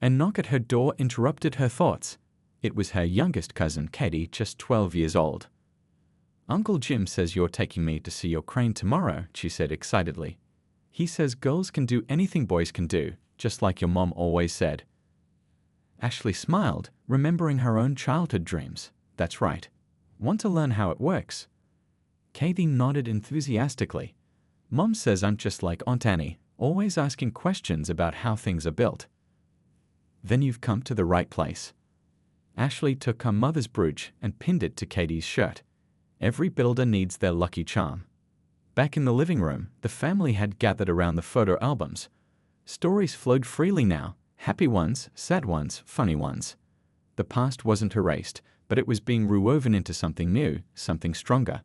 A knock at her door interrupted her thoughts. It was her youngest cousin, Katie, just 12 years old. "Uncle Jim says you're taking me to see your crane tomorrow," she said excitedly. "He says girls can do anything boys can do, just like your mom always said." Ashley smiled, remembering her own childhood dreams. "That's right. Want to learn how it works?" Katie nodded enthusiastically. "Mom says I'm just like Aunt Annie, always asking questions about how things are built." "Then you've come to the right place." Ashley took her mother's brooch and pinned it to Katie's shirt. Every builder needs their lucky charm. Back in the living room, the family had gathered around the photo albums. Stories flowed freely now, happy ones, sad ones, funny ones. The past wasn't erased, but it was being rewoven into something new, something stronger.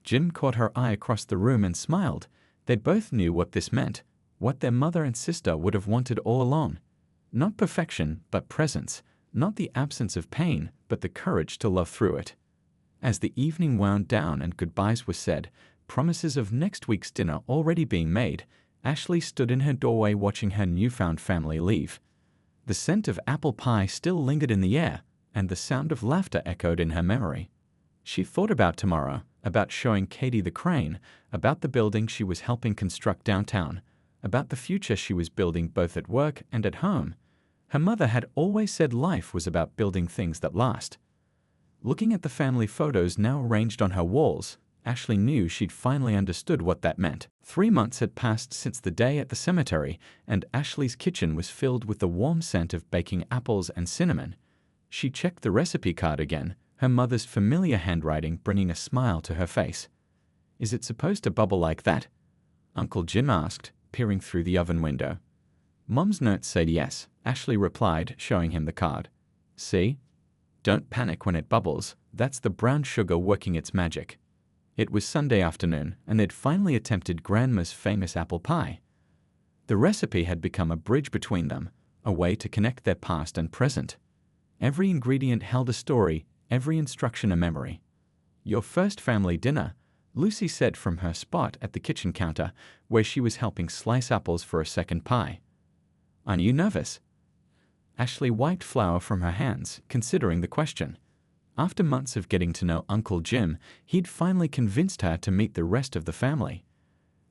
Jim caught her eye across the room and smiled. They both knew what this meant, what their mother and sister would have wanted all along. Not perfection, but presence. Not the absence of pain, but the courage to love through it. As the evening wound down and goodbyes were said, promises of next week's dinner already being made, Ashley stood in her doorway watching her newfound family leave. The scent of apple pie still lingered in the air, and the sound of laughter echoed in her memory. She thought about tomorrow, about showing Katie the crane, about the building she was helping construct downtown, about the future she was building both at work and at home. Her mother had always said life was about building things that last. Looking at the family photos now arranged on her walls, Ashley knew she'd finally understood what that meant. 3 months had passed since the day at the cemetery, and Ashley's kitchen was filled with the warm scent of baking apples and cinnamon. She checked the recipe card again, her mother's familiar handwriting bringing a smile to her face. "Is it supposed to bubble like that?" Uncle Jim asked, peering through the oven window. "Mom's note said yes," Ashley replied, showing him the card. "See? Don't panic when it bubbles, that's the brown sugar working its magic." It was Sunday afternoon, and they'd finally attempted Grandma's famous apple pie. The recipe had become a bridge between them, a way to connect their past and present. Every ingredient held a story, every instruction a memory. "Your first family dinner," Lucy said from her spot at the kitchen counter, where she was helping slice apples for a second pie. "Aren't you nervous?" Ashley wiped flour from her hands, considering the question. After months of getting to know Uncle Jim, he'd finally convinced her to meet the rest of the family.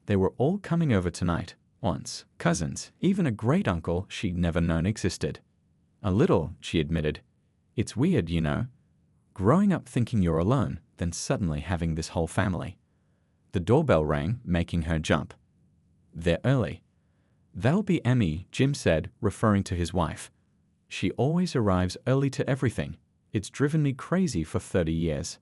They were all coming over tonight, aunts, cousins, even a great-uncle she'd never known existed. "A little," she admitted. "It's weird, you know. Growing up thinking you're alone, then suddenly having this whole family." The doorbell rang, making her jump. "They're early." "That'll be Emmy," Jim said, referring to his wife. "She always arrives early to everything. It's driven me crazy for 30 years.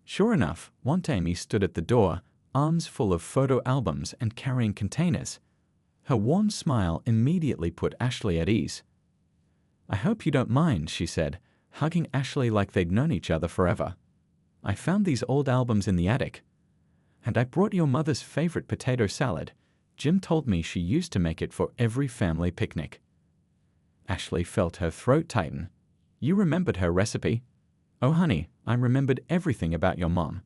Sure enough, Aunt Amy stood at the door, arms full of photo albums and carrying containers. Her warm smile immediately put Ashley at ease. "I hope you don't mind," she said, hugging Ashley like they'd known each other forever. "I found these old albums in the attic. And I brought your mother's favorite potato salad. Jim told me she used to make it for every family picnic." Ashley felt her throat tighten. "You remembered her recipe?" "Oh honey, I remembered everything about your mom.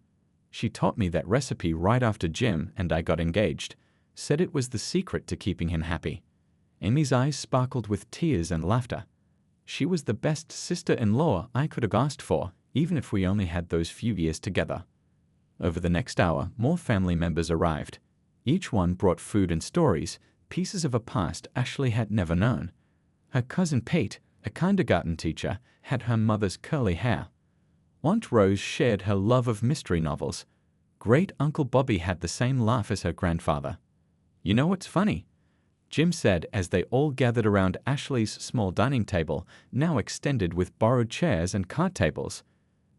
She taught me that recipe right after Jim and I got engaged. Said it was the secret to keeping him happy." Amy's eyes sparkled with tears and laughter. "She was the best sister-in-law I could have asked for, even if we only had those few years together." Over the next hour, more family members arrived. Each one brought food and stories, pieces of a past Ashley had never known. Her cousin Pete, a kindergarten teacher, had her mother's curly hair. Aunt Rose shared her love of mystery novels. Great Uncle Bobby had the same laugh as her grandfather. "You know what's funny?" Jim said as they all gathered around Ashley's small dining table, now extended with borrowed chairs and card tables.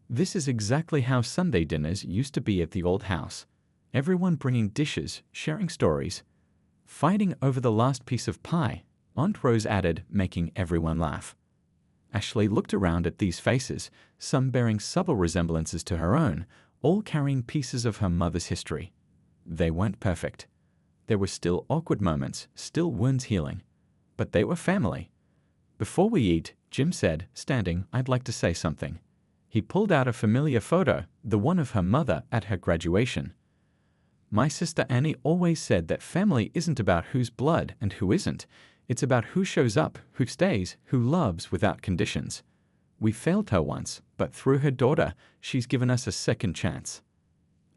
"This is exactly how Sunday dinners used to be at the old house. Everyone bringing dishes, sharing stories. Fighting over the last piece of pie," Aunt Rose added, making everyone laugh. Ashley looked around at these faces, some bearing subtle resemblances to her own, all carrying pieces of her mother's history. They weren't perfect. There were still awkward moments, still wounds healing. But they were family. "Before we eat," Jim said, standing, "I'd like to say something." He pulled out a familiar photo, the one of her mother at her graduation. "My sister Annie always said that family isn't about who's blood and who isn't. It's about who shows up, who stays, who loves without conditions. We failed her once, but through her daughter, she's given us a second chance.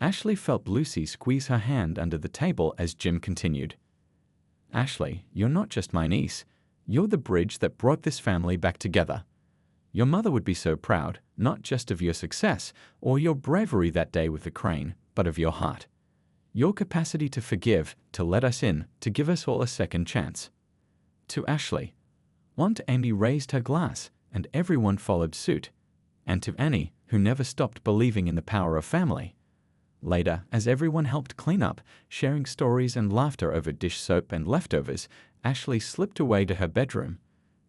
Ashley felt Lucy squeeze her hand under the table as Jim continued. Ashley, you're not just my niece. You're the bridge that brought this family back together. Your mother would be so proud, not just of your success or your bravery that day with the crane, but of your heart. Your capacity to forgive, to let us in, to give us all a second chance. To Ashley. Aunt Amy raised her glass, and everyone followed suit. And to Annie, who never stopped believing in the power of family. Later, as everyone helped clean up, sharing stories and laughter over dish soap and leftovers, Ashley slipped away to her bedroom.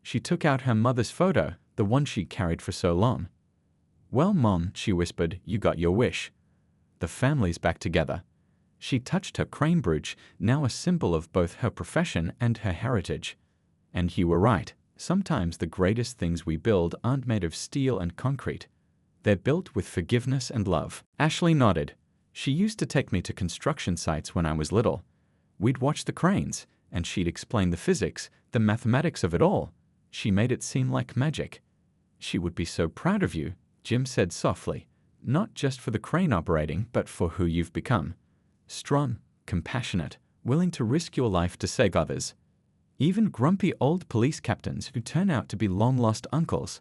She took out her mother's photo, the one she carried for so long. "Well, Mom," she whispered, "you got your wish. The family's back together." She touched her crane brooch, now a symbol of both her profession and her heritage. "And you were right. Sometimes the greatest things we build aren't made of steel and concrete. They're built with forgiveness and love." Ashley nodded. She used to take me to construction sites when I was little. We'd watch the cranes, and she'd explain the physics, the mathematics of it all. She made it seem like magic. "She would be so proud of you," Jim said softly, "not just for the crane operating, but for who you've become. Strong, compassionate, willing to risk your life to save others. Even grumpy old police captains who turn out to be long-lost uncles."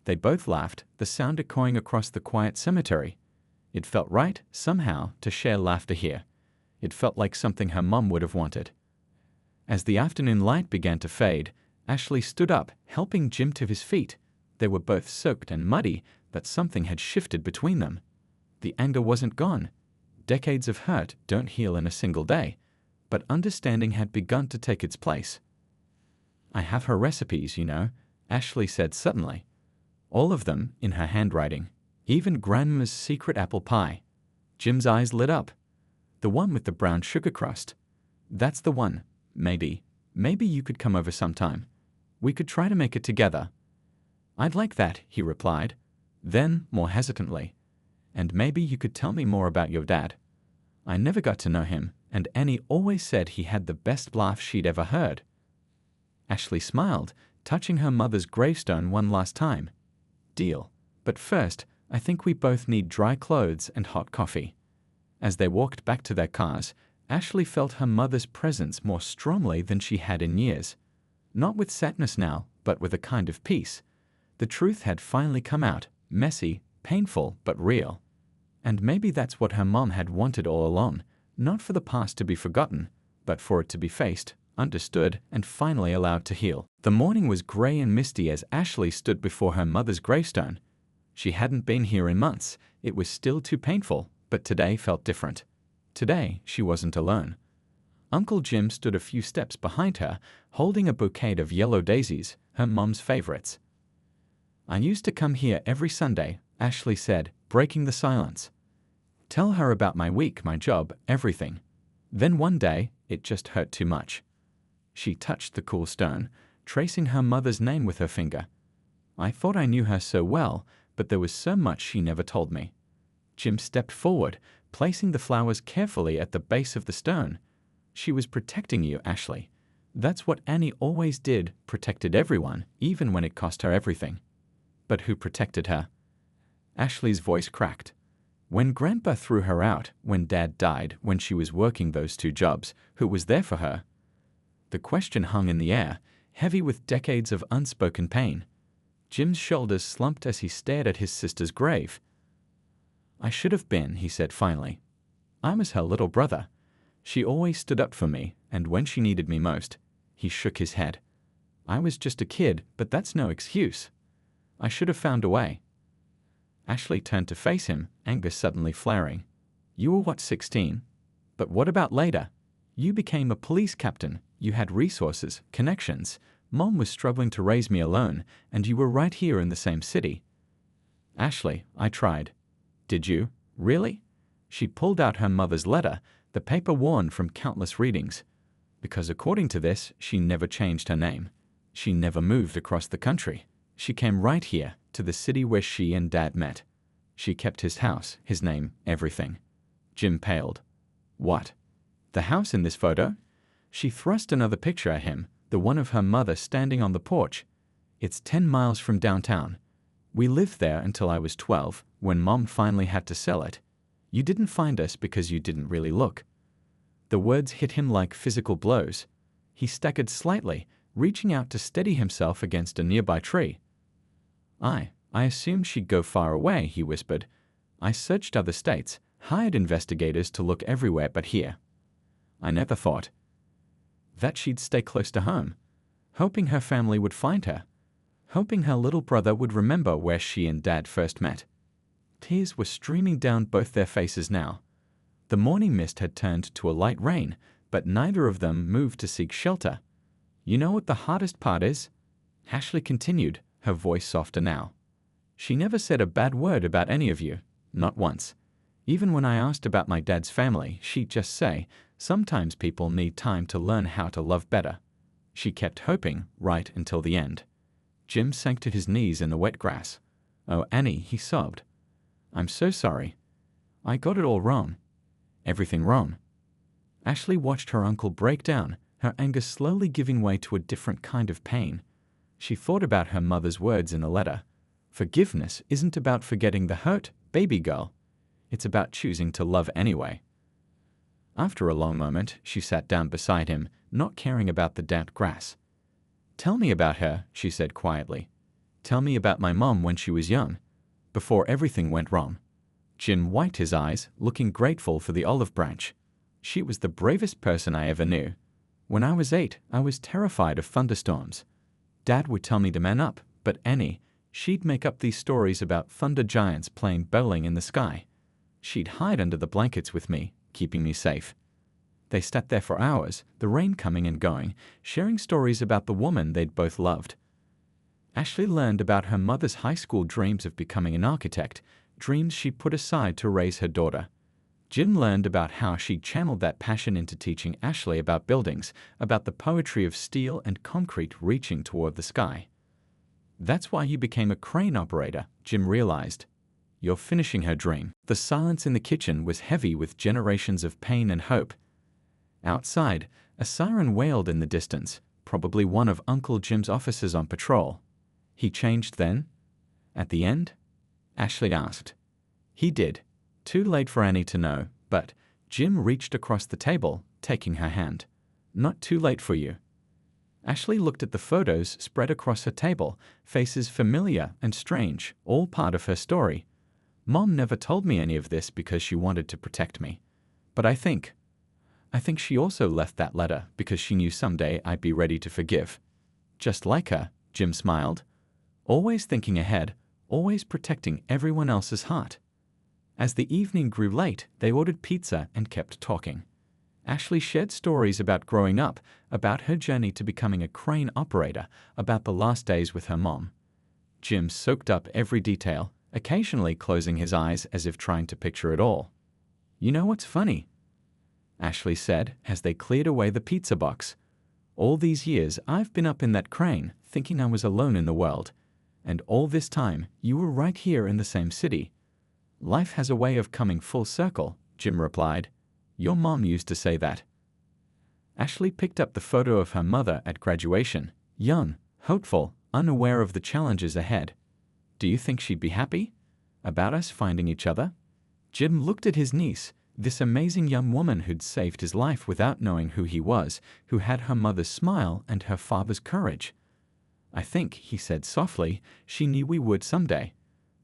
They both laughed, the sound echoing across the quiet cemetery. It felt right, somehow, to share laughter here. It felt like something her mom would have wanted. As the afternoon light began to fade, Ashley stood up, helping Jim to his feet. They were both soaked and muddy, but something had shifted between them. The anger wasn't gone. Decades of hurt don't heal in a single day, but understanding had begun to take its place. "I have her recipes, you know," Ashley said suddenly. All of them in her handwriting, even Grandma's secret apple pie. Jim's eyes lit up. "The one with the brown sugar crust. That's the one. Maybe you could come over sometime. We could try to make it together." "I'd like that," he replied. Then, more hesitantly, "And maybe you could tell me more about your dad. I never got to know him, and Annie always said he had the best laugh she'd ever heard." Ashley smiled, touching her mother's gravestone one last time. "Deal. But first, I think we both need dry clothes and hot coffee." As they walked back to their cars, Ashley felt her mother's presence more strongly than she had in years. Not with sadness now, but with a kind of peace. The truth had finally come out, messy, painful, but real. And maybe that's what her mom had wanted all along, not for the past to be forgotten, but for it to be faced, understood, and finally allowed to heal. The morning was gray and misty as Ashley stood before her mother's gravestone. She hadn't been here in months. It was still too painful, but today felt different. Today, she wasn't alone. Uncle Jim stood a few steps behind her, holding a bouquet of yellow daisies, her mom's favorites. "I used to come here every Sunday," Ashley said, breaking the silence. "Tell her about my week, my job, everything. Then one day, it just hurt too much." She touched the cool stone, tracing her mother's name with her finger. "I thought I knew her so well, but there was so much she never told me." Jim stepped forward, placing the flowers carefully at the base of the stone. "She was protecting you, Ashley. That's what Annie always did, protected everyone, even when it cost her everything." "But who protected her?" Ashley's voice cracked. "When Grandpa threw her out, when Dad died, when she was working those two jobs, who was there for her?" The question hung in the air, heavy with decades of unspoken pain. Jim's shoulders slumped as he stared at his sister's grave. "I should have been," he said finally. "I was her little brother. She always stood up for me, and when she needed me most," he shook his head. "I was just a kid, but that's no excuse. I should have found a way." Ashley turned to face him, anger suddenly flaring. "You were what, 16? But what about later? You became a police captain. You had resources, connections. Mom was struggling to raise me alone, and you were right here in the same city." "Ashley, I tried." "Did you? Really?" She pulled out her mother's letter, the paper worn from countless readings. Because according to this, she never changed her name. She never moved across the country. She came right here, to the city where she and Dad met. She kept his house, his name, everything. Jim paled. "What? The house in this photo?" She thrust another picture at him, The one of her mother standing on the porch. It's 10 miles from downtown. We lived there until I was 12, when Mom finally had to sell it. You didn't find us because you didn't really look. The words hit him like physical blows. He staggered slightly, reaching out to steady himself against a nearby tree. I assumed she'd go far away, he whispered. I searched other states, hired investigators to look everywhere but here. I never thought that she'd stay close to home, hoping her family would find her, hoping her little brother would remember where she and Dad first met. Tears were streaming down both their faces now. The morning mist had turned to a light rain, but neither of them moved to seek shelter. You know what the hardest part is? Ashley continued, her voice softer now. She never said a bad word about any of you, not once. Even when I asked about my dad's family, she'd just say, sometimes people need time to learn how to love better. She kept hoping, right until the end. Jim sank to his knees in the wet grass. Oh, Annie, he sobbed. I'm so sorry. I got it all wrong. Everything wrong. Ashley watched her uncle break down, her anger slowly giving way to a different kind of pain. She thought about her mother's words in the letter. Forgiveness isn't about forgetting the hurt, baby girl. It's about choosing to love anyway. After a long moment, she sat down beside him, not caring about the damp grass. Tell me about her, she said quietly. Tell me about my mom when she was young, before everything went wrong. Jim wiped his eyes, looking grateful for the olive branch. She was the bravest person I ever knew. When I was 8, I was terrified of thunderstorms. Dad would tell me to man up, but Annie, she'd make up these stories about thunder giants playing bowling in the sky. She'd hide under the blankets with me, keeping me safe. They sat there for hours, the rain coming and going, sharing stories about the woman they'd both loved. Ashley learned about her mother's high school dreams of becoming an architect, dreams she put aside to raise her daughter. Jim learned about how she channeled that passion into teaching Ashley about buildings, about the poetry of steel and concrete reaching toward the sky. That's why he became a crane operator, Jim realized. You're finishing her dream. The silence in the kitchen was heavy with generations of pain and hope. Outside, a siren wailed in the distance, probably one of Uncle Jim's officers on patrol. He changed then? At the end? Ashley asked. He did. Too late for Annie to know, but Jim reached across the table, taking her hand. Not too late for you. Ashley looked at the photos spread across her table, faces familiar and strange, all part of her story. Mom never told me any of this because she wanted to protect me. But I think she also left that letter because she knew someday I'd be ready to forgive. Just like her, Jim smiled. Always thinking ahead, always protecting everyone else's heart. As the evening grew late, they ordered pizza and kept talking. Ashley shared stories about growing up, about her journey to becoming a crane operator, about the last days with her mom. Jim soaked up every detail, occasionally closing his eyes as if trying to picture it all. You know what's funny? Ashley said as they cleared away the pizza box. All these years I've been up in that crane, thinking I was alone in the world. And all this time, you were right here in the same city. Life has a way of coming full circle, Jim replied. Your mom used to say that. Ashley picked up the photo of her mother at graduation, young, hopeful, unaware of the challenges ahead. Do you think she'd be happy about us finding each other? Jim looked at his niece, this amazing young woman who'd saved his life without knowing who he was, who had her mother's smile and her father's courage. I think, he said softly, she knew we would someday.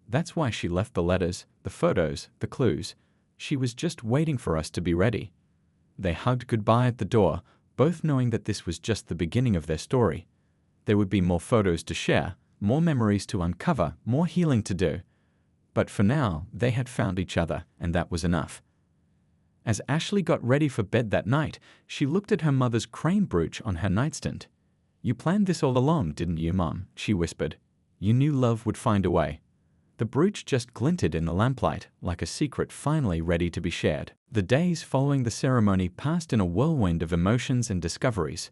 That's why she left the letters, the photos, the clues. She was just waiting for us to be ready. They hugged goodbye at the door, both knowing that this was just the beginning of their story. There would be more photos to share, more memories to uncover, more healing to do. But for now, they had found each other, and that was enough. As Ashley got ready for bed that night, she looked at her mother's crane brooch on her nightstand. You planned this all along, didn't you, Mom? She whispered. You knew love would find a way. The brooch just glinted in the lamplight, like a secret finally ready to be shared. The days following the ceremony passed in a whirlwind of emotions and discoveries.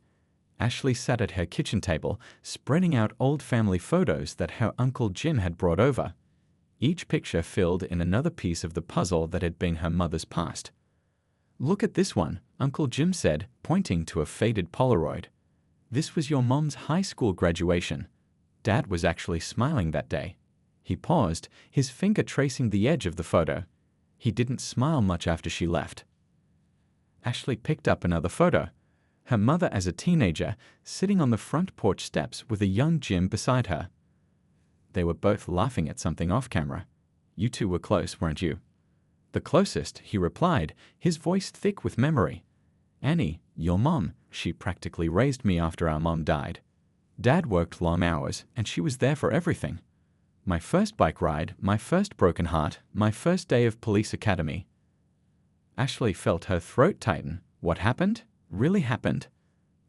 Ashley sat at her kitchen table, spreading out old family photos that her Uncle Jim had brought over. Each picture filled in another piece of the puzzle that had been her mother's past. Look at this one, Uncle Jim said, pointing to a faded Polaroid. This was your mom's high school graduation. Dad was actually smiling that day. He paused, his finger tracing the edge of the photo. He didn't smile much after she left. Ashley picked up another photo. Her mother as a teenager, sitting on the front porch steps with a young Jim beside her. They were both laughing at something off camera. You two were close, weren't you? The closest, he replied, his voice thick with memory. Annie, your mom, she practically raised me after our mom died. Dad worked long hours, and she was there for everything. My first bike ride, my first broken heart, my first day of police academy. Ashley felt her throat tighten. What happened? Really happened?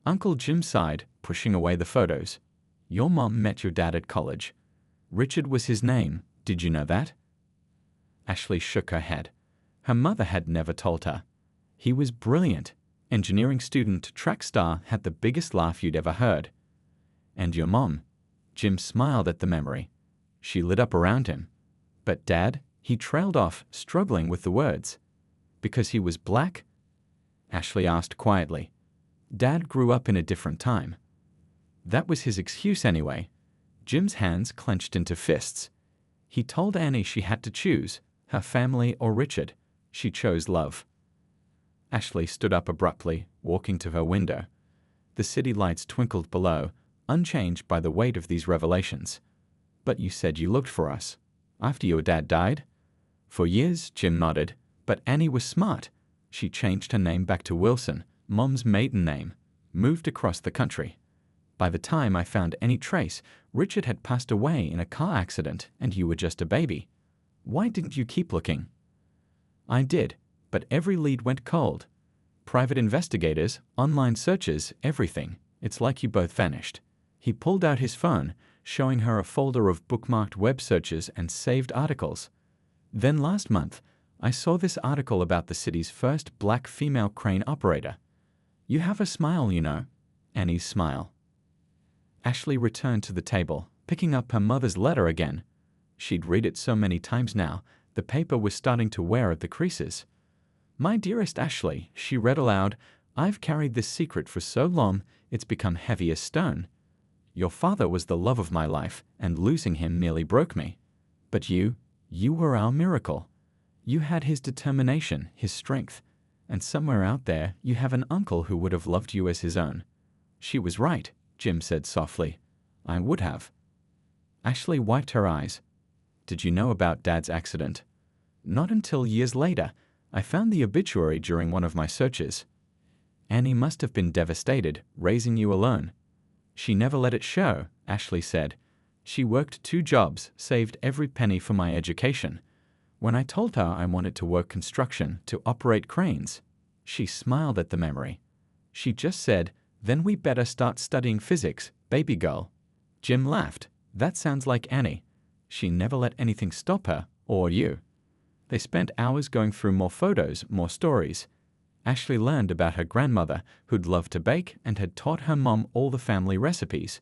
Uncle Jim sighed, pushing away the photos. Your mom met your dad at college. Richard was his name. Did you know that? Ashley shook her head. Her mother had never told her. He was brilliant. Engineering student, track star, had the biggest laugh you'd ever heard. And your mom? Jim smiled at the memory. She lit up around him. But Dad? He trailed off, struggling with the words. Because he was black? Ashley asked quietly. Dad grew up in a different time. That was his excuse anyway. Jim's hands clenched into fists. He told Annie she had to choose, her family or Richard. She chose love. Ashley stood up abruptly, walking to her window. The city lights twinkled below, unchanged by the weight of these revelations. But you said you looked for us. After your dad died? For years, Jim nodded. But Annie was smart. She changed her name back to Wilson, Mom's maiden name, moved across the country. By the time I found any trace, Richard had passed away in a car accident and you were just a baby. Why didn't you keep looking? I did, but every lead went cold. Private investigators, online searches, everything. It's like you both vanished. He pulled out his phone, showing her a folder of bookmarked web searches and saved articles. Then last month, I saw this article about the city's first black female crane operator. You have a smile, you know. Annie's smile. Ashley returned to the table, picking up her mother's letter again. She'd read it so many times now, the paper was starting to wear at the creases. My dearest Ashley, she read aloud, I've carried this secret for so long, it's become heavy as stone. Your father was the love of my life, and losing him nearly broke me. But you were our miracle. You had his determination, his strength, and somewhere out there you have an uncle who would have loved you as his own. She was right, Jim said softly. I would have. Ashley wiped her eyes. Did you know about Dad's accident? Not until years later. I found the obituary during one of my searches. Annie must have been devastated, raising you alone. She never let it show, Ashley said. She worked 2 jobs, saved every penny for my education. When I told her I wanted to work construction, to operate cranes, she smiled at the memory. She just said, then we better start studying physics, baby girl. Jim laughed. That sounds like Annie. She never let anything stop her, or you. They spent hours going through more photos, more stories. Ashley learned about her grandmother, who'd loved to bake and had taught her mom all the family recipes.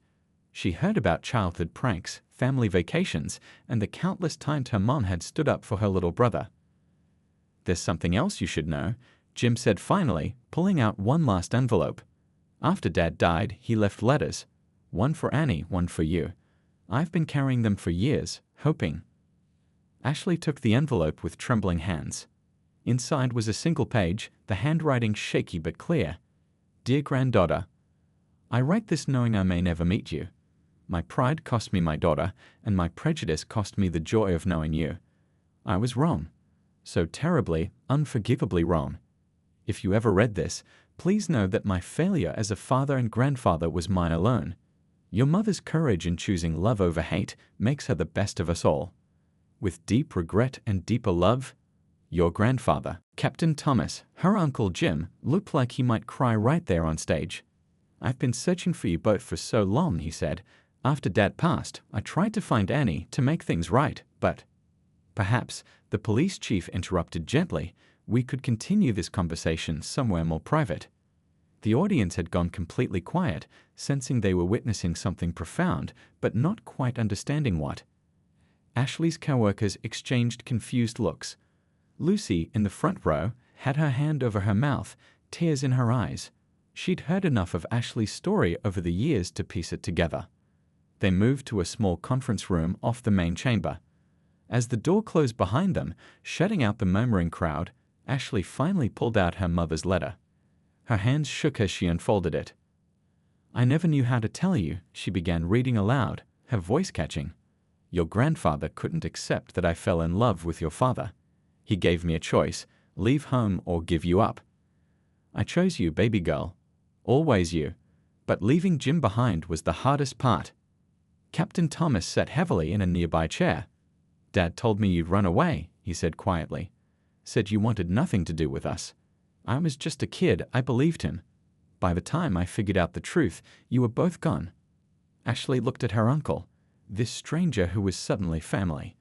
She heard about childhood pranks, family vacations, and the countless times her mom had stood up for her little brother. There's something else you should know, Jim said finally, pulling out one last envelope. After Dad died, he left letters. One for Annie, one for you. I've been carrying them for years, hoping. Ashley took the envelope with trembling hands. Inside was a single page, the handwriting shaky but clear. Dear granddaughter, I write this knowing I may never meet you. My pride cost me my daughter, and my prejudice cost me the joy of knowing you. I was wrong. So terribly, unforgivably wrong. If you ever read this, please know that my failure as a father and grandfather was mine alone. Your mother's courage in choosing love over hate makes her the best of us all. With deep regret and deeper love, your grandfather, Captain Thomas. Her Uncle Jim looked like he might cry right there on stage. I've been searching for you both for so long, he said. After Dad passed, I tried to find Annie to make things right, but... Perhaps, the police chief interrupted gently, we could continue this conversation somewhere more private. The audience had gone completely quiet, sensing they were witnessing something profound, but not quite understanding what. Ashley's co-workers exchanged confused looks. Lucy, in the front row, had her hand over her mouth, tears in her eyes. She'd heard enough of Ashley's story over the years to piece it together. They moved to a small conference room off the main chamber. As the door closed behind them, shutting out the murmuring crowd, Ashley finally pulled out her mother's letter. Her hands shook as she unfolded it. "I never knew how to tell you," she began reading aloud, her voice catching. "Your grandfather couldn't accept that I fell in love with your father. He gave me a choice, leave home or give you up. I chose you, baby girl. Always you. But leaving Jim behind was the hardest part." Captain Thomas sat heavily in a nearby chair. "Dad told me you'd run away," he said quietly. "Said you wanted nothing to do with us. I was just a kid, I believed him. By the time I figured out the truth, you were both gone." Ashley looked at her uncle, this stranger who was suddenly family.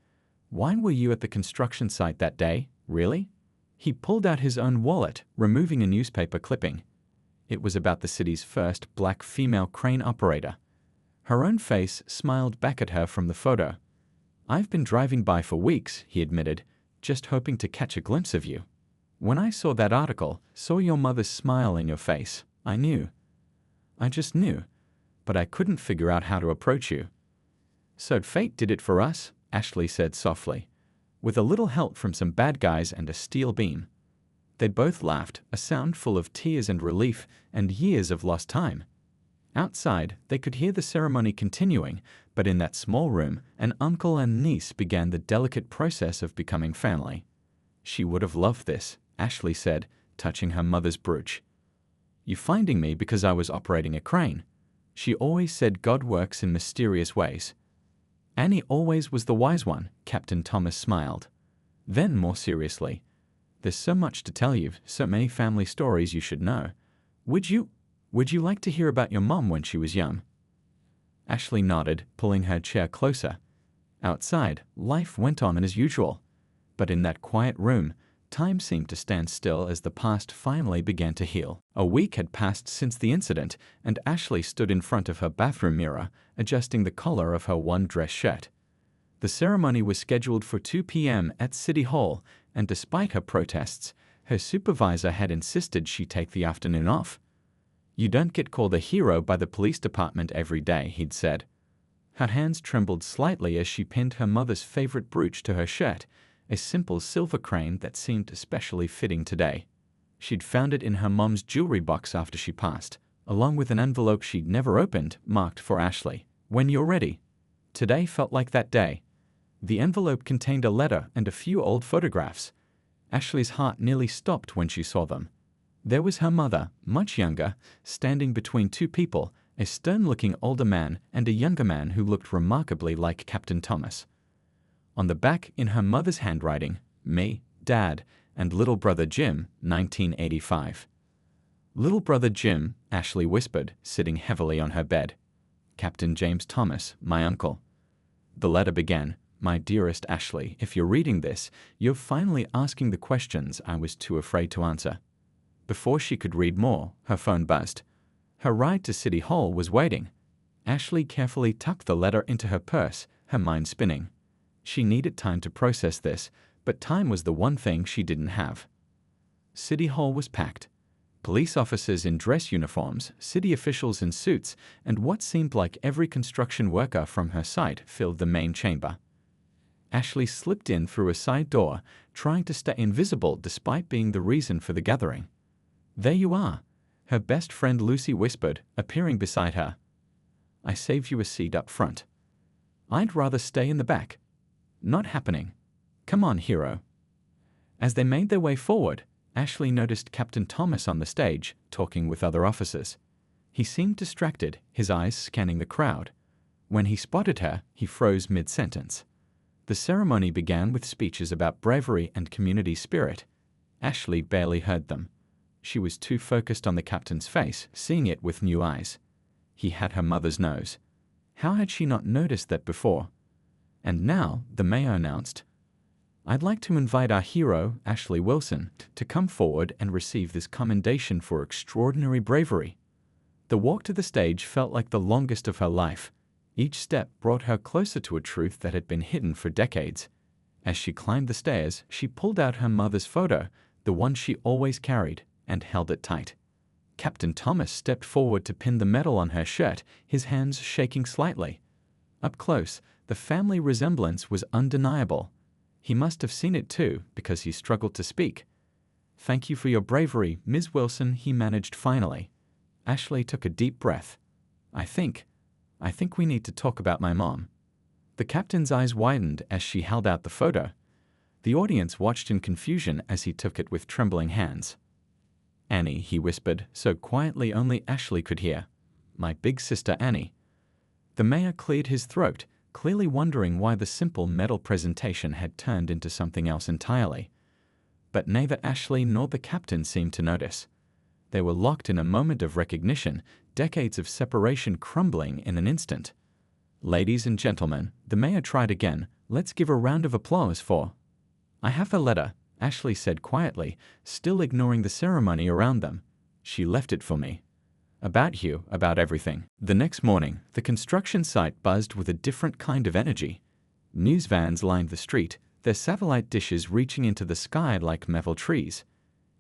"Why were you at the construction site that day, really?" He pulled out his own wallet, removing a newspaper clipping. It was about the city's first black female crane operator. Her own face smiled back at her from the photo. "I've been driving by for weeks," he admitted, "just hoping to catch a glimpse of you. When I saw that article, saw your mother's smile in your face, I knew. I just knew, but I couldn't figure out how to approach you." "So fate did it for us," Ashley said softly, "with a little help from some bad guys and a steel beam." They both laughed, a sound full of tears and relief and years of lost time. Outside, they could hear the ceremony continuing, but in that small room, an uncle and niece began the delicate process of becoming family. "She would have loved this," Ashley said, touching her mother's brooch. "You finding me because I was operating a crane. She always said God works in mysterious ways." "Annie always was the wise one," Captain Thomas smiled. Then, more seriously, "There's so much to tell you, so many family stories you should know. Would you like to hear about your mom when she was young?" Ashley nodded, pulling her chair closer. Outside, life went on as usual. But in that quiet room, time seemed to stand still as the past finally began to heal. A week had passed since the incident, and Ashley stood in front of her bathroom mirror, adjusting the collar of her one dress shirt. The ceremony was scheduled for 2 p.m. at City Hall, and despite her protests, her supervisor had insisted she take the afternoon off. "You don't get called a hero by the police department every day," he'd said. Her hands trembled slightly as she pinned her mother's favorite brooch to her shirt, a simple silver crane that seemed especially fitting today. She'd found it in her mom's jewelry box after she passed, along with an envelope she'd never opened, marked for Ashley. "When you're ready." Today felt like that day. The envelope contained a letter and a few old photographs. Ashley's heart nearly stopped when she saw them. There was her mother, much younger, standing between two people, a stern-looking older man and a younger man who looked remarkably like Captain Thomas. On the back, in her mother's handwriting, "Me, Dad, and little brother Jim, 1985. "Little brother Jim," Ashley whispered, sitting heavily on her bed. "Captain James Thomas, my uncle." The letter began, "My dearest Ashley, if you're reading this, you're finally asking the questions I was too afraid to answer." Before she could read more, her phone buzzed. Her ride to City Hall was waiting. Ashley carefully tucked the letter into her purse, her mind spinning. She needed time to process this, but time was the one thing she didn't have. City Hall was packed. Police officers in dress uniforms, city officials in suits, and what seemed like every construction worker from her site filled the main chamber. Ashley slipped in through a side door, trying to stay invisible despite being the reason for the gathering. "There you are," her best friend Lucy whispered, appearing beside her. "I saved you a seat up front." "I'd rather stay in the back." "Not happening. Come on, hero." As they made their way forward, Ashley noticed Captain Thomas on the stage, talking with other officers. He seemed distracted, his eyes scanning the crowd. When he spotted her, he froze mid-sentence. The ceremony began with speeches about bravery and community spirit. Ashley barely heard them. She was too focused on the captain's face, seeing it with new eyes. He had her mother's nose. How had she not noticed that before? And now, the mayor announced, "I'd like to invite our hero, Ashley Wilson, to come forward and receive this commendation for extraordinary bravery." The walk to the stage felt like the longest of her life. Each step brought her closer to a truth that had been hidden for decades. As she climbed the stairs, she pulled out her mother's photo, the one she always carried, and held it tight. Captain Thomas stepped forward to pin the medal on her shirt, his hands shaking slightly. Up close, the family resemblance was undeniable. He must have seen it too, because he struggled to speak. "Thank you for your bravery, Ms. Wilson," he managed finally. Ashley took a deep breath. I think we need to talk about my mom." The captain's eyes widened as she held out the photo. The audience watched in confusion as he took it with trembling hands. "Annie," he whispered, so quietly only Ashley could hear. "My big sister Annie." The mayor cleared his throat, clearly wondering why the simple medal presentation had turned into something else entirely. But neither Ashley nor the captain seemed to notice. They were locked in a moment of recognition, decades of separation crumbling in an instant. "Ladies and gentlemen," the mayor tried again, "let's give a round of applause for—" "I have a letter," Ashley said quietly, still ignoring the ceremony around them. "She left it for me. About you, about everything." The next morning, the construction site buzzed with a different kind of energy. News vans lined the street, their satellite dishes reaching into the sky like metal trees.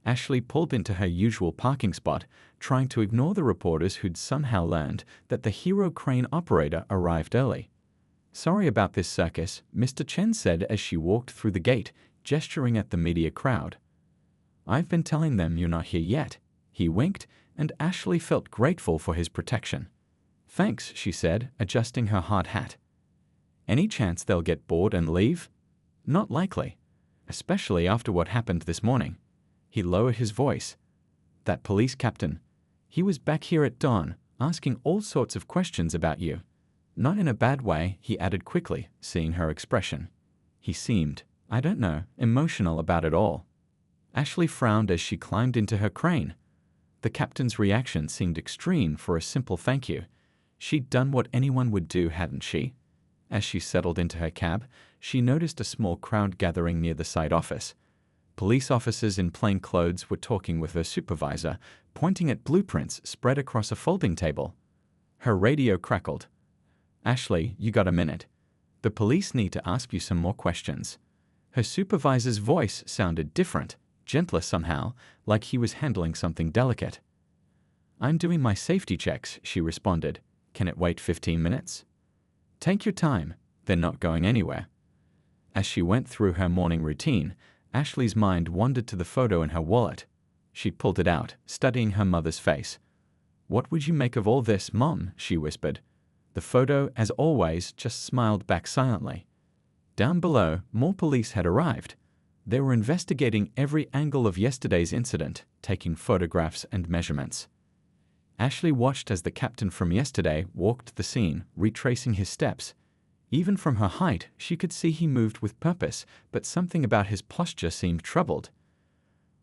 Ashley pulled into her usual parking spot, trying to ignore the reporters who'd somehow learned that the Hero crane operator arrived early. "Sorry about this circus," Mr. Chen said as she walked through the gate, gesturing at the media crowd. "I've been telling them you're not here yet." He winked, and Ashley felt grateful for his protection. "Thanks," she said, adjusting her hard hat. "Any chance they'll get bored and leave?" "Not likely. Especially after what happened this morning." He lowered his voice. "That police captain. He was back here at dawn, asking all sorts of questions about you. Not in a bad way," he added quickly, seeing her expression. "He seemed, I don't know, emotional about it all." Ashley frowned as she climbed into her crane. The captain's reaction seemed extreme for a simple thank you. She'd done what anyone would do, hadn't she? As she settled into her cab, she noticed a small crowd gathering near the site office. Police officers in plain clothes were talking with their supervisor, pointing at blueprints spread across a folding table. Her radio crackled. "Ashley, you got a minute? The police need to ask you some more questions." Her supervisor's voice sounded different, gentler somehow, like he was handling something delicate. "I'm doing my safety checks," she responded. "Can it wait 15 minutes? "Take your time. They're not going anywhere." As she went through her morning routine, Ashley's mind wandered to the photo in her wallet. She pulled it out, studying her mother's face. "What would you make of all this, Mom?" she whispered. The photo, as always, just smiled back silently. Down below, more police had arrived. They were investigating every angle of yesterday's incident, taking photographs and measurements. Ashley watched as the captain from yesterday walked the scene, retracing his steps. Even from her height, she could see he moved with purpose, but something about his posture seemed troubled.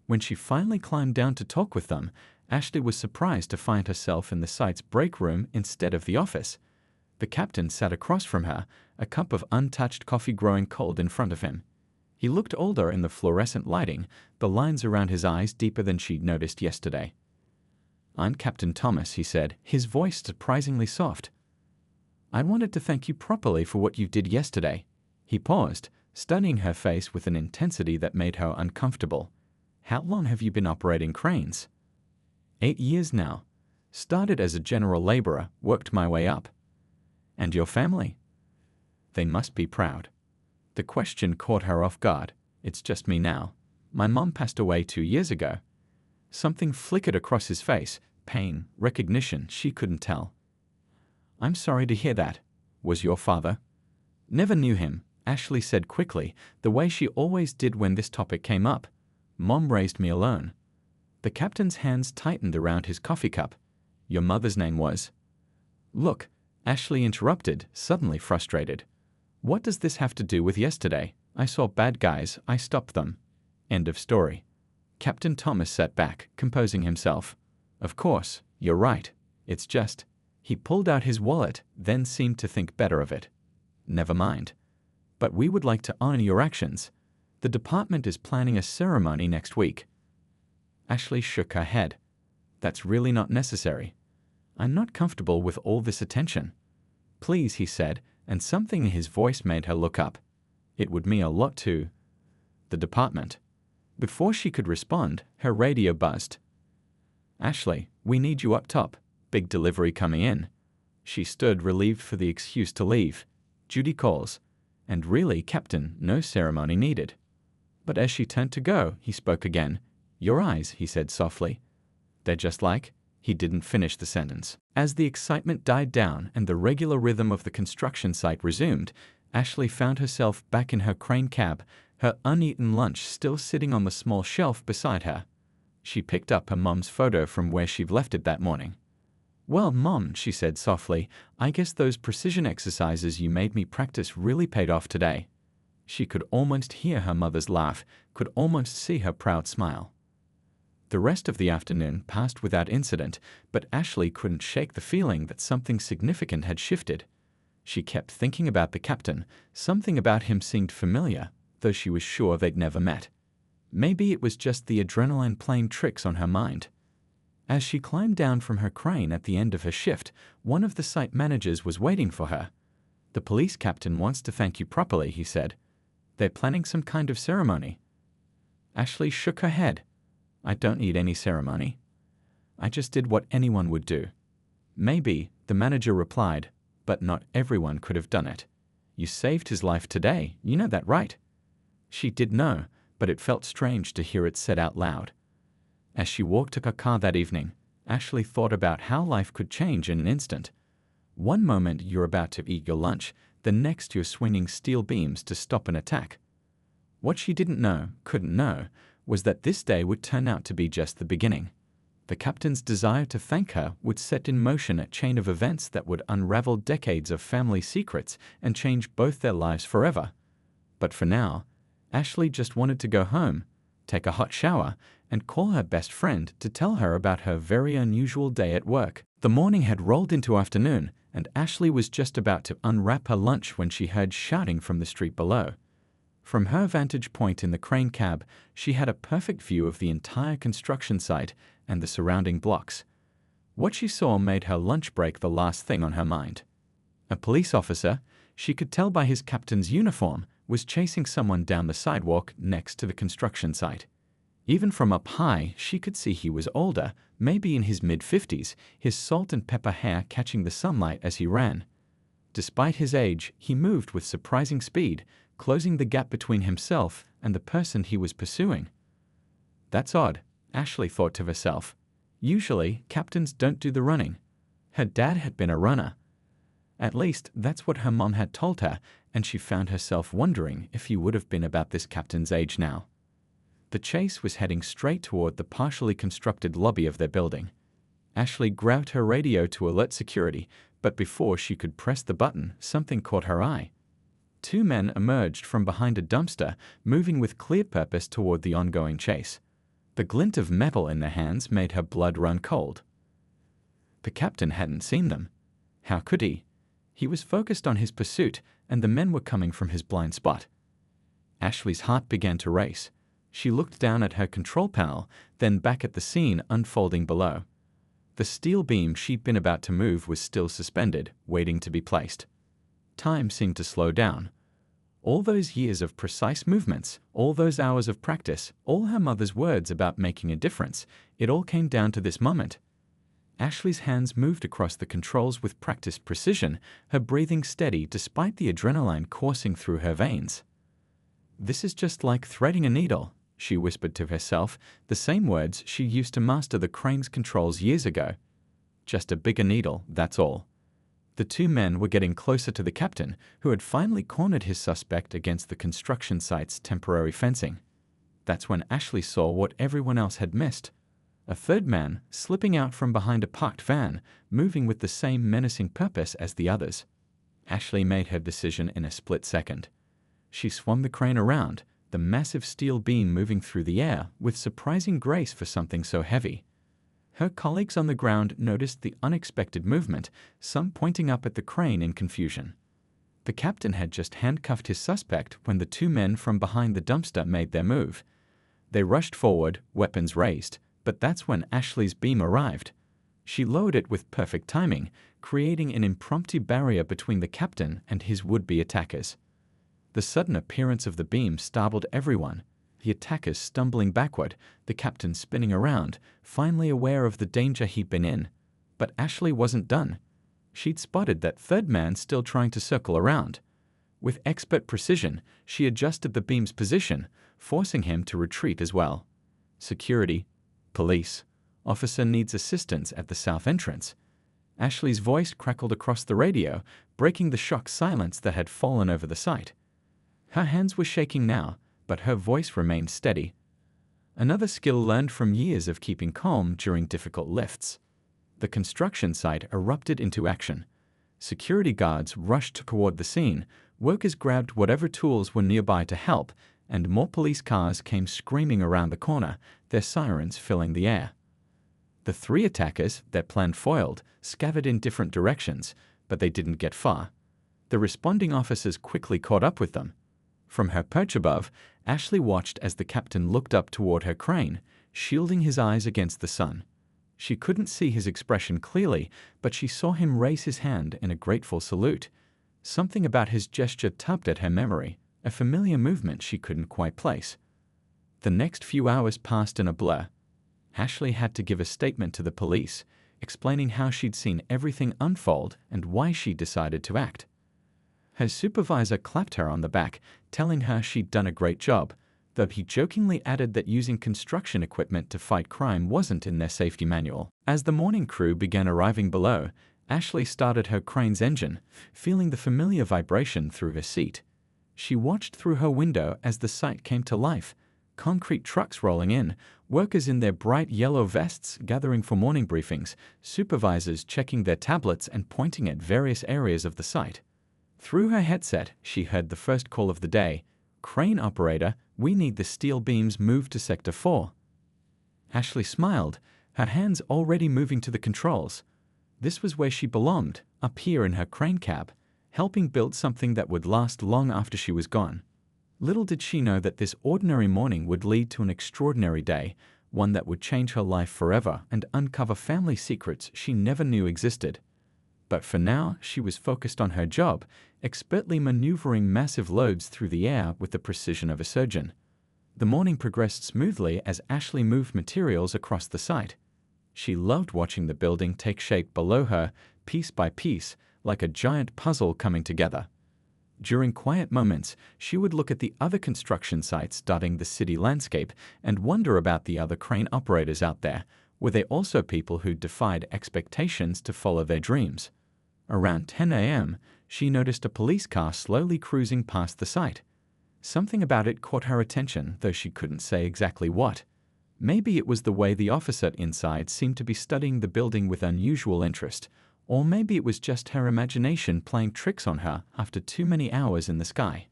When she finally climbed down to talk with them, Ashley was surprised to find herself in the site's break room instead of the office. The captain sat across from her, a cup of untouched coffee growing cold in front of him. He looked older in the fluorescent lighting, the lines around his eyes deeper than she'd noticed yesterday. "I'm Captain Thomas," he said, his voice surprisingly soft. "I wanted to thank you properly for what you did yesterday." He paused, studying her face with an intensity that made her uncomfortable. "How long have you been operating cranes?" 8 years now. Started as a general laborer, worked my way up." "And your family?" "They must be proud." The question caught her off guard. "It's just me now. My mom passed away 2 years ago." Something flickered across his face, pain, recognition, she couldn't tell. "I'm sorry to hear that. Was your father?" "Never knew him," Ashley said quickly, the way she always did when this topic came up. "Mom raised me alone." The captain's hands tightened around his coffee cup. "Your mother's name was—" "Look," Ashley interrupted, suddenly frustrated. "What does this have to do with yesterday? I saw bad guys, I stopped them. End of story." Captain Thomas sat back, composing himself. "Of course, you're right. It's just—" He pulled out his wallet, then seemed to think better of it. "Never mind. But we would like to honor your actions. The department is planning a ceremony next week." Ashley shook her head. "That's really not necessary. I'm not comfortable with all this attention." "Please," he said, and something in his voice made her look up. "It would mean a lot to the department." Before she could respond, her radio buzzed. "Ashley, We need you up top. Big delivery coming in. She stood, relieved for the excuse to leave. Duty calls. And really, Captain, no ceremony needed. But as she turned to go, he spoke again. Your eyes, he said softly. They're just like... He didn't finish the sentence. As the excitement died down and the regular rhythm of the construction site resumed, Ashley found herself back in her crane cab, her uneaten lunch still sitting on the small shelf beside her. She picked up her mom's photo from where she'd left it that morning. Well, Mom, she said softly, I guess those precision exercises you made me practice really paid off today. She could almost hear her mother's laugh, could almost see her proud smile. The rest of the afternoon passed without incident, but Ashley couldn't shake the feeling that something significant had shifted. She kept thinking about the captain. Something about him seemed familiar, though she was sure they'd never met. Maybe it was just the adrenaline playing tricks on her mind. As she climbed down from her crane at the end of her shift, one of the site managers was waiting for her. The police captain wants to thank you properly, he said. They're planning some kind of ceremony. Ashley shook her head. I don't need any ceremony. I just did what anyone would do. Maybe, the manager replied, but not everyone could have done it. You saved his life today, you know that, right? She did know, but it felt strange to hear it said out loud. As she walked to her car that evening, Ashley thought about how life could change in an instant. One moment you're about to eat your lunch, the next you're swinging steel beams to stop an attack. What she didn't know, couldn't know, was that this day would turn out to be just the beginning. The captain's desire to thank her would set in motion a chain of events that would unravel decades of family secrets and change both their lives forever. But for now, Ashley just wanted to go home, take a hot shower, and call her best friend to tell her about her very unusual day at work. The morning had rolled into afternoon, and Ashley was just about to unwrap her lunch when she heard shouting from the street below. From her vantage point in the crane cab, she had a perfect view of the entire construction site and the surrounding blocks. What she saw made her lunch break the last thing on her mind. A police officer, she could tell by his captain's uniform, was chasing someone down the sidewalk next to the construction site. Even from up high, she could see he was older, maybe in his mid-50s, his salt and pepper hair catching the sunlight as he ran. Despite his age, he moved with surprising speed, closing the gap between himself and the person he was pursuing. That's odd, Ashley thought to herself. Usually, captains don't do the running. Her dad had been a runner. At least, that's what her mom had told her, and she found herself wondering if he would have been about this captain's age now. The chase was heading straight toward the partially constructed lobby of their building. Ashley grabbed her radio to alert security, but before she could press the button, something caught her eye. Two men emerged from behind a dumpster, moving with clear purpose toward the ongoing chase. The glint of metal in their hands made her blood run cold. The captain hadn't seen them. How could he? He was focused on his pursuit, and the men were coming from his blind spot. Ashley's heart began to race. She looked down at her control panel, then back at the scene unfolding below. The steel beam she'd been about to move was still suspended, waiting to be placed. Time seemed to slow down. All those years of precise movements, all those hours of practice, all her mother's words about making a difference, it all came down to this moment. Ashley's hands moved across the controls with practiced precision, her breathing steady despite the adrenaline coursing through her veins. This is just like threading a needle, she whispered to herself, the same words she used to master the crane's controls years ago. Just a bigger needle, that's all. The two men were getting closer to the captain, who had finally cornered his suspect against the construction site's temporary fencing. That's when Ashley saw what everyone else had missed. A third man, slipping out from behind a parked van, moving with the same menacing purpose as the others. Ashley made her decision in a split second. She swung the crane around, the massive steel beam moving through the air with surprising grace for something so heavy. Her colleagues on the ground noticed the unexpected movement, some pointing up at the crane in confusion. The captain had just handcuffed his suspect when the two men from behind the dumpster made their move. They rushed forward, weapons raised, but that's when Ashley's beam arrived. She lowered it with perfect timing, creating an impromptu barrier between the captain and his would-be attackers. The sudden appearance of the beam startled everyone. the attackers stumbling backward, the captain spinning around, finally aware of the danger he'd been in. But Ashley wasn't done. She'd spotted that third man still trying to circle around. With expert precision, she adjusted the beam's position, forcing him to retreat as well. Security. Police. Officer needs assistance at the south entrance. Ashley's voice crackled across the radio, breaking the shocked silence that had fallen over the site. Her hands were shaking now, but her voice remained steady. Another skill learned from years of keeping calm during difficult lifts. The construction site erupted into action. Security guards rushed toward the scene, workers grabbed whatever tools were nearby to help, and more police cars came screaming around the corner, their sirens filling the air. The three attackers, their plan foiled, scattered in different directions, but they didn't get far. The responding officers quickly caught up with them. From her perch above, Ashley watched as the captain looked up toward her crane, shielding his eyes against the sun. She couldn't see his expression clearly, but she saw him raise his hand in a grateful salute. Something about his gesture tugged at her memory, a familiar movement she couldn't quite place. The next few hours passed in a blur. Ashley had to give a statement to the police, explaining how she'd seen everything unfold and why she decided to act. Her supervisor clapped her on the back, telling her she'd done a great job, though he jokingly added that using construction equipment to fight crime wasn't in their safety manual. As the morning crew began arriving below, Ashley started her crane's engine, feeling the familiar vibration through her seat. She watched through her window as the site came to life. Concrete trucks rolling in, workers in their bright yellow vests gathering for morning briefings, supervisors checking their tablets and pointing at various areas of the site. Through her headset, she heard the first call of the day. "Crane operator, we need the steel beams moved to Sector 4. Ashley smiled, her hands already moving to the controls. This was where she belonged, up here in her crane cab, helping build something that would last long after she was gone. Little did she know that this ordinary morning would lead to an extraordinary day, one that would change her life forever and uncover family secrets she never knew existed. But for now, she was focused on her job, expertly maneuvering massive loads through the air with the precision of a surgeon. The morning progressed smoothly as Ashley moved materials across the site. She loved watching the building take shape below her, piece by piece, like a giant puzzle coming together. During quiet moments, she would look at the other construction sites dotting the city landscape and wonder about the other crane operators out there. Were they also people who defied expectations to follow their dreams? Around 10 a.m., she noticed a police car slowly cruising past the site. Something about it caught her attention, though she couldn't say exactly what. Maybe it was the way the officer inside seemed to be studying the building with unusual interest, or maybe it was just her imagination playing tricks on her after too many hours in the sky.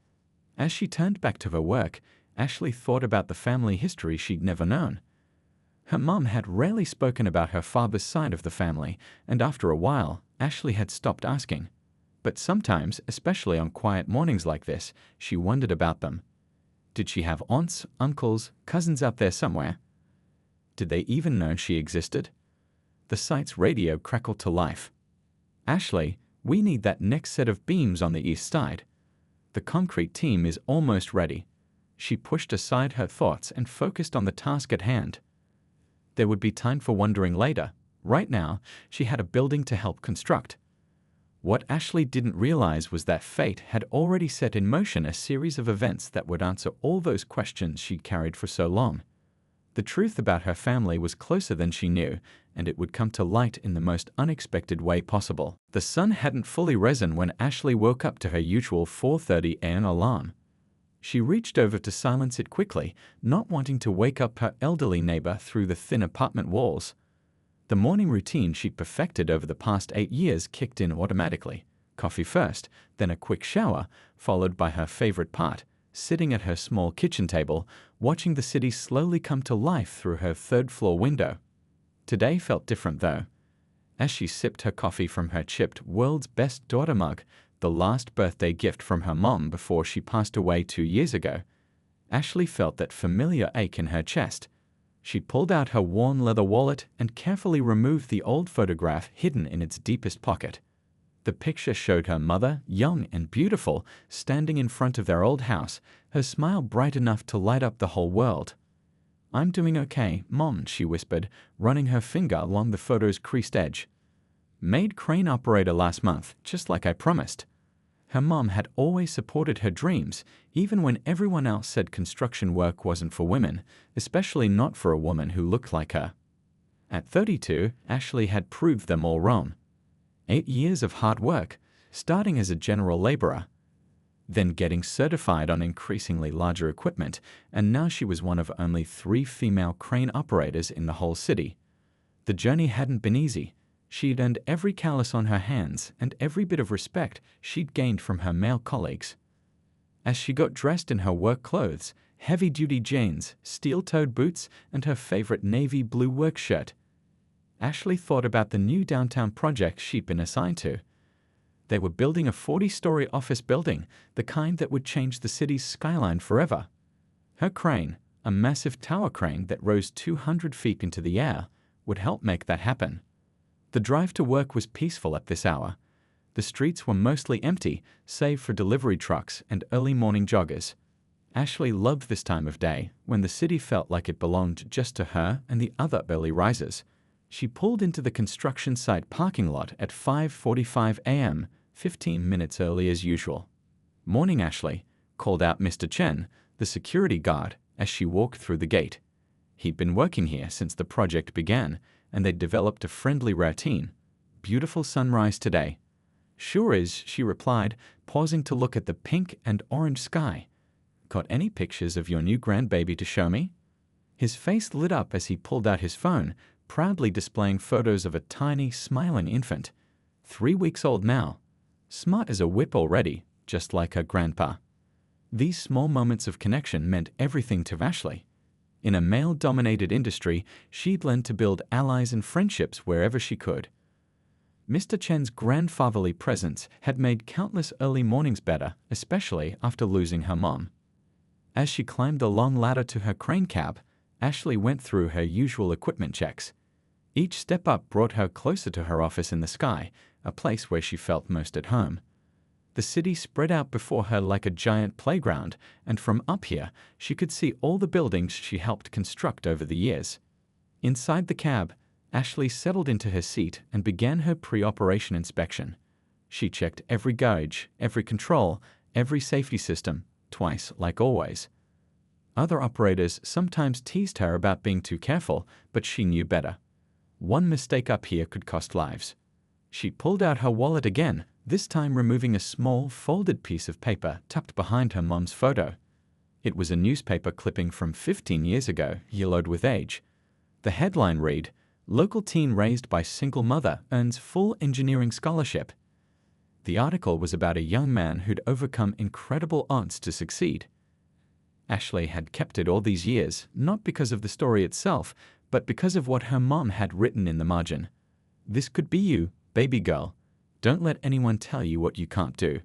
As she turned back to her work, Ashley thought about the family history she'd never known. Her mom had rarely spoken about her father's side of the family, and after a while, Ashley had stopped asking. But sometimes, especially on quiet mornings like this, she wondered about them. Did she have aunts, uncles, cousins out there somewhere? Did they even know she existed? The site's radio crackled to life. "Ashley, we need that next set of beams on the east side. The concrete team is almost ready." She pushed aside her thoughts and focused on the task at hand. There would be time for wondering later. Right now, she had a building to help construct. What Ashley didn't realize was that fate had already set in motion a series of events that would answer all those questions she'd carried for so long. The truth about her family was closer than she knew, and it would come to light in the most unexpected way possible. The sun hadn't fully risen when Ashley woke up to her usual 4:30 a.m. alarm. She reached over to silence it quickly, not wanting to wake up her elderly neighbor through the thin apartment walls. The morning routine she'd perfected over the past 8 years kicked in automatically. Coffee first, then a quick shower, followed by her favorite part, sitting at her small kitchen table, watching the city slowly come to life through her third-floor window. Today felt different, though. As she sipped her coffee from her chipped World's Best Daughter mug, the last birthday gift from her mom before she passed away 2 years ago, Ashley felt that familiar ache in her chest. She pulled out her worn leather wallet and carefully removed the old photograph hidden in its deepest pocket. The picture showed her mother, young and beautiful, standing in front of their old house, her smile bright enough to light up the whole world. "I'm doing okay, Mom," she whispered, running her finger along the photo's creased edge. "Made crane operator last month, just like I promised." Her mom had always supported her dreams, even when everyone else said construction work wasn't for women, especially not for a woman who looked like her. At 32, Ashley had proved them all wrong. 8 years of hard work, starting as a general laborer, then getting certified on increasingly larger equipment, and now she was one of only 3 female crane operators in the whole city. The journey hadn't been easy. She'd earned every callus on her hands and every bit of respect she'd gained from her male colleagues. As she got dressed in her work clothes, heavy-duty jeans, steel-toed boots, and her favorite navy blue work shirt, Ashley thought about the new downtown project she'd been assigned to. They were building a 40-story office building, the kind that would change the city's skyline forever. Her crane, a massive tower crane that rose 200 feet into the air, would help make that happen. The drive to work was peaceful at this hour. The streets were mostly empty, save for delivery trucks and early morning joggers. Ashley loved this time of day, when the city felt like it belonged just to her and the other early risers. She pulled into the construction site parking lot at 5:45 a.m., 15 minutes early as usual. "Morning, Ashley," called out Mr. Chen, the security guard, as she walked through the gate. He'd been working here since the project began, and they'd developed a friendly routine. "Beautiful sunrise today." "Sure is," she replied, pausing to look at the pink and orange sky. "Got any pictures of your new grandbaby to show me?" His face lit up as he pulled out his phone, proudly displaying photos of a tiny, smiling infant. 3 weeks old now. Smart as a whip already, just like her grandpa. These small moments of connection meant everything to Ashley. In a male-dominated industry, she'd learned to build allies and friendships wherever she could. Mr. Chen's grandfatherly presence had made countless early mornings better, especially after losing her mom. As she climbed the long ladder to her crane cab, Ashley went through her usual equipment checks. Each step up brought her closer to her office in the sky, a place where she felt most at home. The city spread out before her like a giant playground, and from up here, she could see all the buildings she helped construct over the years. Inside the cab, Ashley settled into her seat and began her pre-operation inspection. She checked every gauge, every control, every safety system, twice like always. Other operators sometimes teased her about being too careful, but she knew better. One mistake up here could cost lives. She pulled out her wallet again, this time removing a small, folded piece of paper tucked behind her mom's photo. It was a newspaper clipping from 15 years ago, yellowed with age. The headline read, "Local teen raised by single mother earns full engineering scholarship." The article was about a young man who'd overcome incredible odds to succeed. Ashley had kept it all these years, not because of the story itself, but because of what her mom had written in the margin. "This could be you, baby girl. Don't let anyone tell you what you can't do."